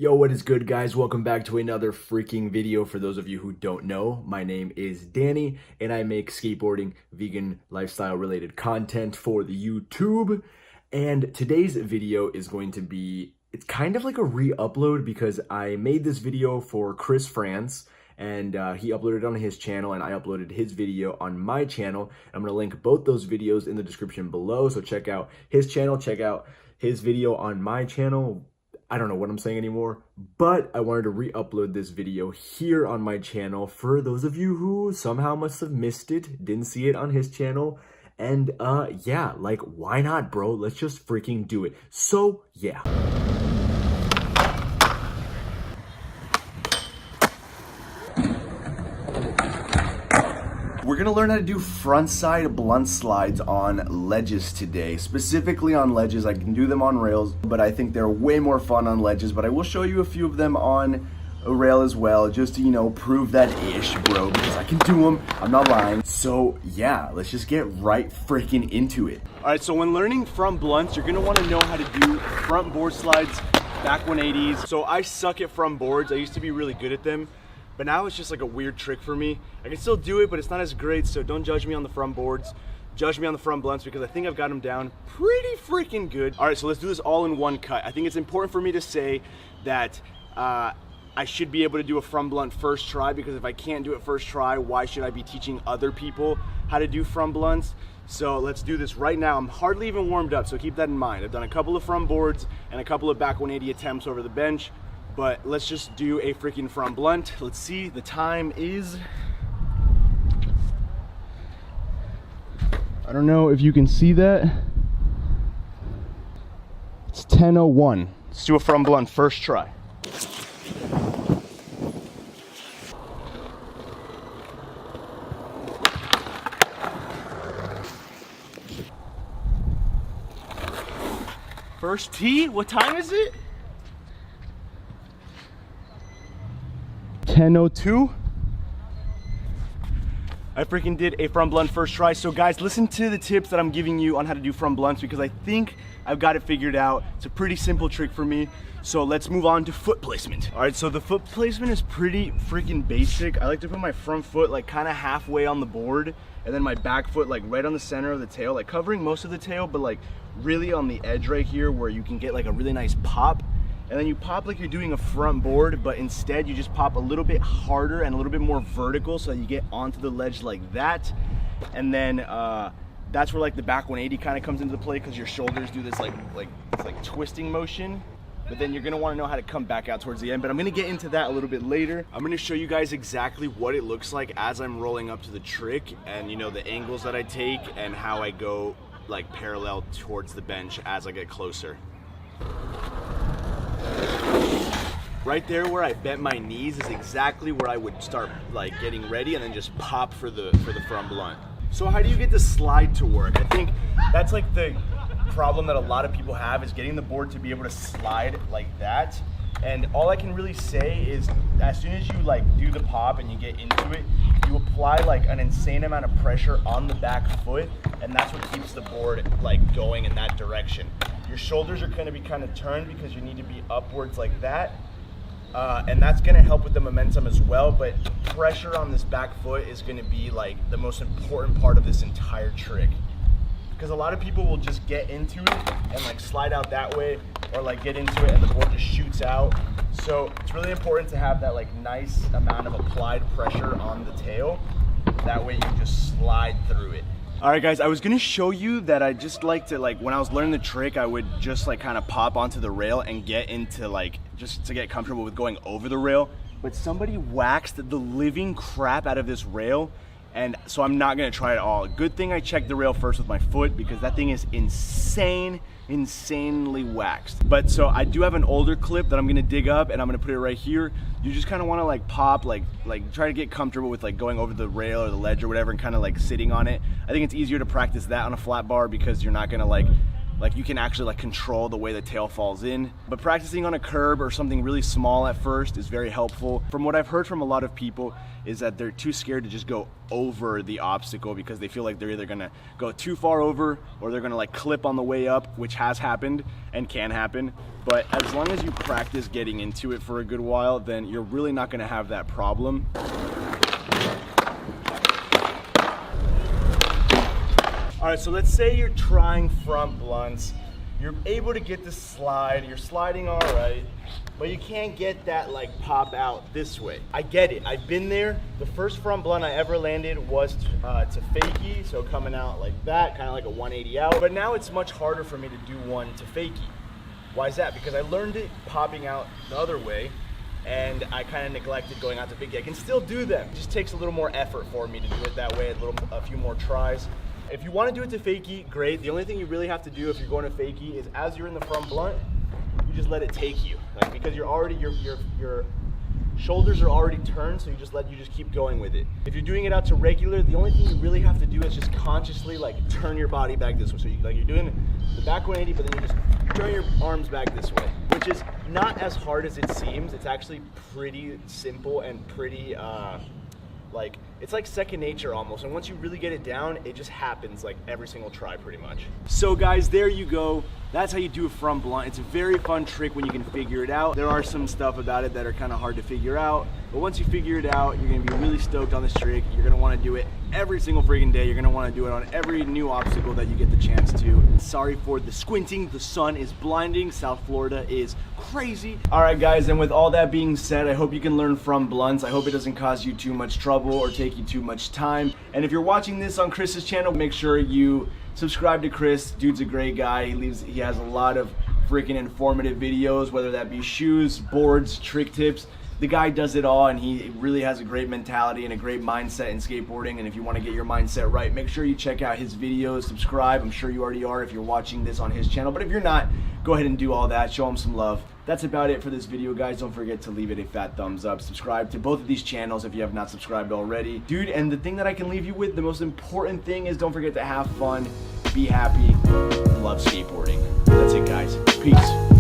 Yo, what is good, guys? Welcome back to another freaking video. For those of you who don't know, my name is Danny and I make skateboarding, vegan, lifestyle related content for the YouTube. And today's video is going to be, it's kind of like a re-upload because I made this video for Chris France and he uploaded it on his channel and I uploaded his video on my channel. I'm going to link both those videos in the description below. So check out his channel, check out his video on my channel. I don't know what I'm saying anymore, but I wanted to re-upload this video here on my channel for those of you who somehow must have missed it, didn't see it on his channel. And yeah, like, why not, bro? Let's just freaking do it. So yeah. We're gonna learn how to do frontside blunt slides on ledges today. Specifically on ledges. I can do them on rails, but I think they're way more fun on ledges. But I will show you a few of them on a rail as well, just to, you know, prove that ish, bro, because I can do them. I'm not lying. So yeah, let's just get right freaking into it. All right, so when learning front blunts, you're gonna wanna know how to do front board slides, back 180s. So I suck at front boards. I used to be really good at them, but now it's just like a weird trick for me. I can still do it, but it's not as great, so don't judge me on the front boards. Judge me on the front blunts because I think I've got them down pretty freaking good. All right, so let's do this all in one cut. I think it's important for me to say that I should be able to do a front blunt first try, because if I can't do it first try, why should I be teaching other people how to do front blunts? So let's do this right now. I'm hardly even warmed up, so keep that in mind. I've done a couple of front boards and a couple of back 180 attempts over the bench. But let's just do a freaking front blunt. Let's see, the time is, I don't know if you can see that. It's 10:01. Let's do a front blunt first try. First tee, what time is it? 10:02. I freaking did a front blunt first try. So guys, listen to the tips that I'm giving you on how to do front blunts, because I think I've got it figured out. It's a pretty simple trick for me. So let's move on to foot placement. All right, so the foot placement is pretty freaking basic. I like to put my front foot like kind of halfway on the board, and then my back foot like right on the center of the tail, like covering most of the tail, but like really on the edge right here where you can get like a really nice pop. And then you pop like you're doing a front board, but instead you just pop a little bit harder and a little bit more vertical so that you get onto the ledge like that. And then that's where like the back 180 kind of comes into play, because your shoulders do this like twisting motion. But then you're gonna wanna know how to come back out towards the end. But I'm gonna get into that a little bit later. I'm gonna show you guys exactly what it looks like as I'm rolling up to the trick, and you know, the angles that I take and how I go like parallel towards the bench as I get closer. Right there where I bent my knees is exactly where I would start like getting ready, and then just pop for the front blunt. So how do you get the slide to work? I think that's like the problem that a lot of people have, is getting the board to be able to slide like that. And all I can really say is, as soon as you like do the pop and you get into it, you apply like an insane amount of pressure on the back foot, and that's what keeps the board like going in that direction. Your shoulders are going to be kind of turned because you need to be upwards like that. And that's going to help with the momentum as well, but pressure on this back foot is going to be like the most important part of this entire trick, because a lot of people will just get into it and like slide out that way, or like get into it and the board just shoots out. So it's really important to have that like nice amount of applied pressure on the tail, that way you just slide through it. All right guys, I was gonna show you that I just like to, like when I was learning the trick, I would just like kind of pop onto the rail and get into like, just to get comfortable with going over the rail. But somebody waxed the living crap out of this rail, and so I'm not gonna try it all. Good thing I checked the rail first with my foot, because that thing is insanely waxed. But so I do have an older clip that I'm gonna dig up, and I'm gonna put it right here. You just kind of want to like pop, like try to get comfortable with like going over the rail or the ledge or whatever, and kind of like sitting on it. I think it's easier to practice that on a flat bar, because you're not gonna like Like you can actually like control the way the tail falls in. But practicing on a curb or something really small at first is very helpful. From what I've heard from a lot of people is that they're too scared to just go over the obstacle because they feel like they're either gonna go too far over or they're gonna like clip on the way up, which has happened and can happen. But as long as you practice getting into it for a good while, then you're really not gonna have that problem. All right, so let's say you're trying front blunts. You're able to get the slide, you're sliding all right, but you can't get that like pop out this way. I get it, I've been there. The first front blunt I ever landed was to fakie, so coming out like that, kind of like a 180 out. But now it's much harder for me to do one to fakie. Why is that? Because I learned it popping out the other way, and I kind of neglected going out to fakie. I can still do them, it just takes a little more effort for me to do it that way, a few more tries. If you want to do it to fakie, great. The only thing you really have to do if you're going to fakie is as you're in the front blunt, you just let it take you. Like because you're already your shoulders are already turned, so you just keep going with it. If you're doing it out to regular, the only thing you really have to do is just consciously like turn your body back this way. So you're doing the back 180, but then you just turn your arms back this way, which is not as hard as it seems. It's actually pretty simple and pretty like it's like second nature almost, and once you really get it down, it just happens like every single try pretty much. So guys, there you go. That's how you do a front blunt. It's a very fun trick when you can figure it out. There are some stuff about it that are kind of hard to figure out, but once you figure it out, you're gonna be really stoked on this trick. You're gonna want to do it every single freaking day. You're gonna want to do it on every new obstacle that you get the chance to. Sorry for the squinting, the sun is blinding. South Florida is crazy. All right guys, and with all that being said, I hope you can learn from blunts. I hope it doesn't cause you too much trouble or take you too much time. And if you're watching this on Chris's channel, make sure you subscribe to Chris. Dude's a great guy. He has a lot of freaking informative videos, whether that be shoes, boards, trick tips. The guy does it all, and he really has a great mentality and a great mindset in skateboarding. And if you want to get your mindset right, make sure you check out his videos, subscribe. I'm sure you already are if you're watching this on his channel, but if you're not, go ahead and do all that. Show him some love. That's about it for this video, guys. Don't forget to leave it a fat thumbs up. Subscribe to both of these channels if you have not subscribed already. Dude, and the thing that I can leave you with, the most important thing is don't forget to have fun, be happy, and love skateboarding. That's it, guys. Peace.